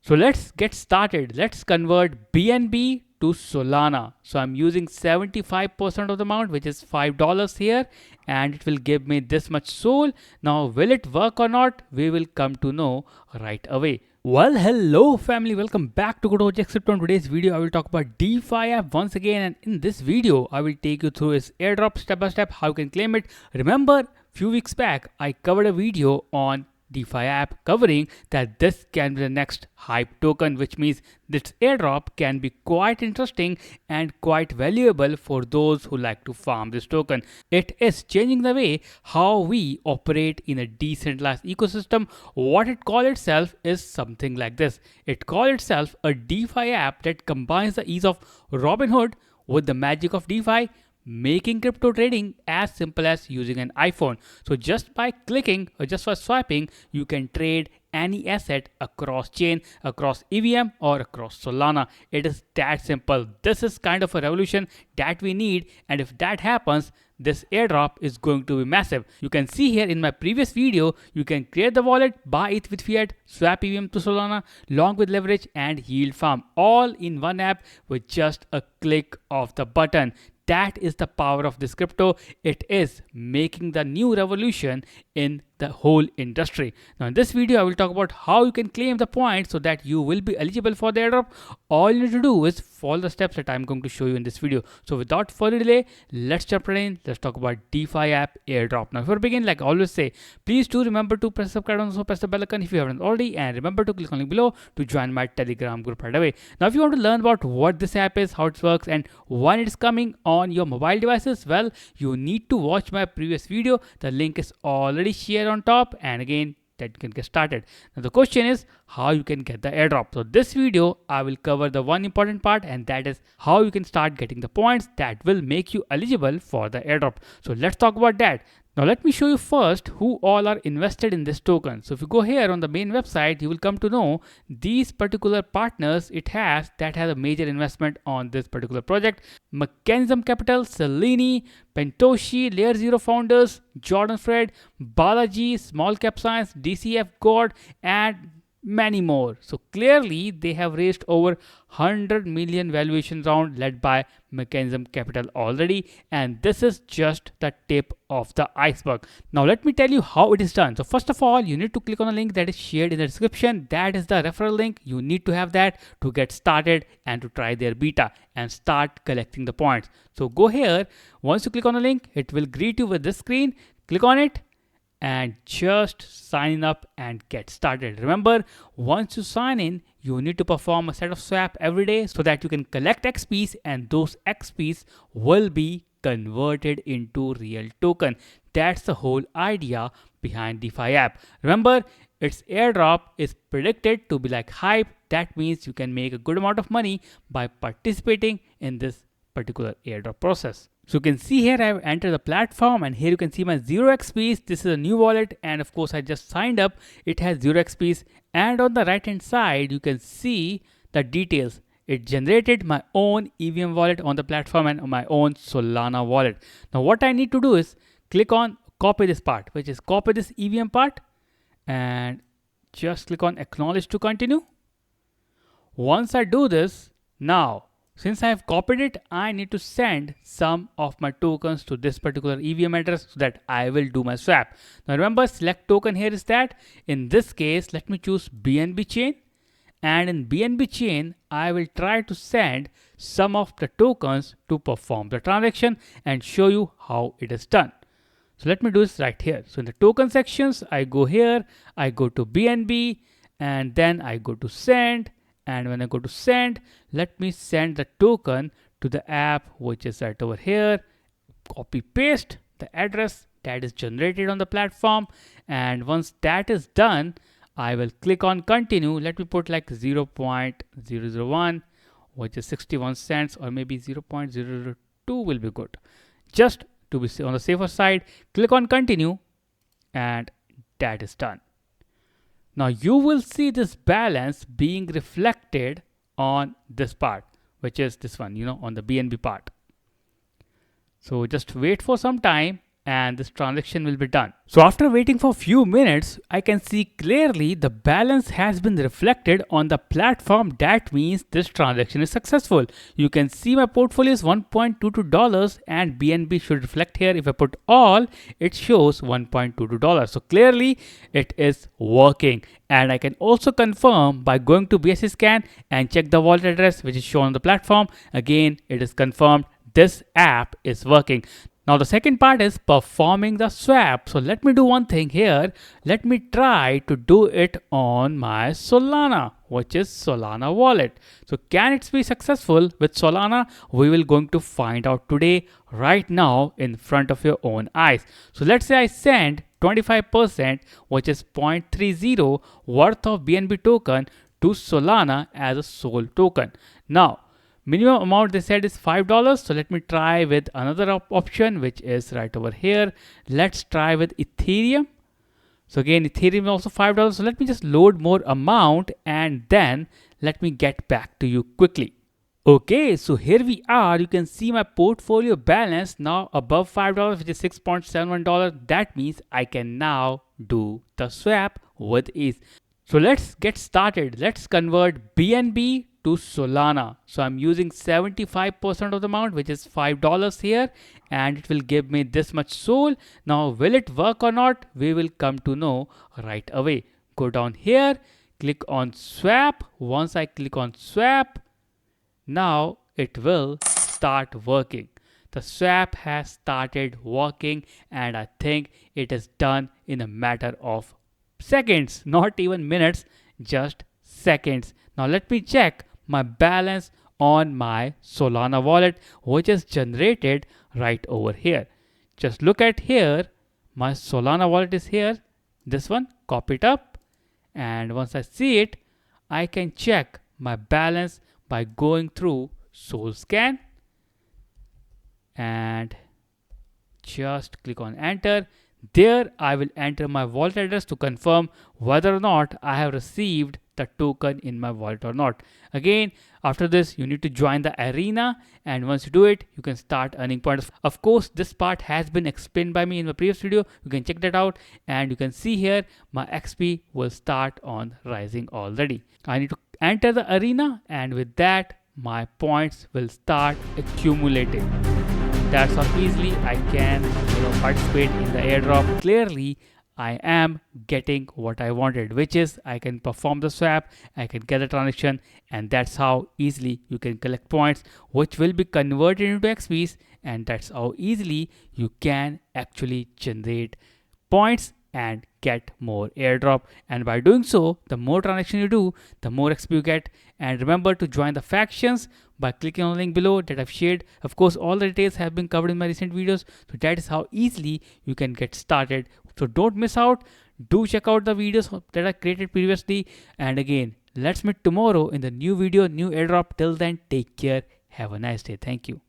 So let's get started. Let's convert BNB to Solana. So I'm using 75% of the amount, which is $5 here, and it will give me this much SOL. Now, will it work or not? We will come to know right away. Well, hello family, welcome back to KatochXcrypto. In today's video, I will talk about DeFi app once again, and in this video, I will take you through its airdrop step by step, how you can claim it. Remember, few weeks back, I covered a video on DeFi app covering that this can be the next hype token, which means this airdrop can be quite interesting and quite valuable for those who like to farm this token. It is changing the way how we operate in a decentralized ecosystem. What it calls itself is something like this. It calls itself a DeFi app that combines the ease of Robinhood with the magic of DeFi, making crypto trading as simple as using an iPhone. So just by clicking or just by swiping, you can trade any asset across chain, across EVM or across Solana. It is that simple. This is kind of a revolution that we need, and if that happens, this airdrop is going to be massive. You can see here in my previous video, you can create the wallet, buy it with fiat, swap EVM to Solana, long with leverage and yield farm, all in one app with just a click of the button. That is the power of this crypto. It is making the new revolution in the whole industry. Now in this video, I will talk about how you can claim the points so that you will be eligible for the airdrop. All you need to do is follow the steps that I'm going to show you in this video. So without further delay, let's jump right in. Let's talk about DeFi app airdrop. Now before we begin, like I always say, please do remember to press subscribe and also press the bell icon if you haven't already, and remember to click on the link below to join my Telegram group right away. Now if you want to learn about what this app is, how it works, and when it is coming on your mobile devices, well, you need to watch my previous video. The link is already shared on top, and again, that you can get started. Now the question is how you can get the airdrop. So this video, I will cover the one important part, and that is how you can start getting the points that will make you eligible for the airdrop. So let's talk about that. Now let me show you first who all are invested in this token. So if you go here on the main website, you will come to know these particular partners it has that has a major investment on this particular project. Mechanism Capital, Selene, Pentoshi, Layer Zero founders, Jordan Fred, Balaji, Small Cap Science, DCF God, and many more. So clearly they have raised over 100 million valuation round led by Mechanism Capital already, and this is just the tip of the iceberg. Now let me tell you how it is done. So first of all, you need to click on a link that is shared in the description. That is the referral link. You need to have that to get started and to try their beta and start collecting the points. So go here. Once you click on the link, it will greet you with this screen. Click on it and just sign up and get started. Remember, once you sign in, you need to perform a set of swap every day so that you can collect XPs, and those XPs will be converted into real token. That's the whole idea behind DeFi app. Remember, its airdrop is predicted to be like hype. That means you can make a good amount of money by participating in this particular airdrop process. So you can see here I have entered the platform, and here you can see my 0 XPs. This is a new wallet, and of course I just signed up. It has 0 XPs, and on the right hand side you can see the details. It generated my own EVM wallet on the platform and my own Solana wallet. Now what I need to do is click on copy this part, which is copy this EVM part, and just click on acknowledge to continue. Once I do this, now since I have copied it, I need to send some of my tokens to this particular EVM address so that I will do my swap. Now remember, select token here is that. In this case, let me choose BNB chain. And in BNB chain, I will try to send some of the tokens to perform the transaction and show you how it is done. So let me do this right here. So in the token sections, I go here, I go to BNB, and then I go to send. And when I go to send, let me send the token to the app, which is right over here. Copy paste the address that is generated on the platform. And once that is done, I will click on continue. Let me put like 0.001, which is 61 cents, or maybe 0.002 will be good. Just to be on the safer side, click on continue, and that is done. Now you will see this balance being reflected on this part, which is this one, on the BNB part. So just wait for some time, and this transaction will be done. So after waiting for a few minutes, I can see clearly the balance has been reflected on the platform. That means this transaction is successful. You can see my portfolio is $1.22 and BNB should reflect here. If I put all, it shows $1.22. So clearly it is working. And I can also confirm by going to BSC scan and check the wallet address which is shown on the platform. Again, it is confirmed this app is working. Now the second part is performing the swap. So let me do one thing here. Let me try to do it on my Solana, which is Solana wallet. So can it be successful with Solana? We will going to find out today, right now, in front of your own eyes. So let's say I send 25%, which is 0.30 worth of BNB token to Solana as a SOL token. Now minimum amount they said is $5. So let me try with another option, which is right over here. Let's try with Ethereum. So again, Ethereum is also $5. So let me just load more amount and then let me get back to you quickly. Okay, so here we are. You can see my portfolio balance now above $5, which is $6.71. That means I can now do the swap with ease. So let's get started. Let's convert BNB to Solana. So I'm using 75% of the amount, which is $5 here, and it will give me this much SOL. Now, will it work or not? We will come to know right away. Go down here, click on swap. Once I click on swap, now it will start working. The swap has started working, and I think it is done in a matter of seconds, not even minutes, just seconds. Now let me check my balance on my Solana wallet, which is generated right over here. Just look at here. My Solana wallet is here. This one, copy it up. And once I see it, I can check my balance by going through Sol Scan and just click on enter. There I will enter my wallet address to confirm whether or not I have received the token in my wallet or not. Again, after this, you need to join the arena, and once you do it, you can start earning points. Of course, this part has been explained by me in my previous video. You can check that out, and you can see here my XP will start on rising already. I need to enter the arena, and with that, my points will start accumulating. That's how easily I can participate in the airdrop. Clearly, I am getting what I wanted, which is I can perform the swap, I can get the transaction, and that's how easily you can collect points, which will be converted into XPs, and that's how easily you can actually generate points and get more airdrop. And by doing so, the more transaction you do, the more XP you get. And remember to join the factions by clicking on the link below that I've shared. Of course, all the details have been covered in my recent videos. So that is how easily you can get started. So don't miss out. Do check out the videos that I created previously. And again, let's meet tomorrow in the new video, new airdrop. Till then, take care. Have a nice day. Thank you.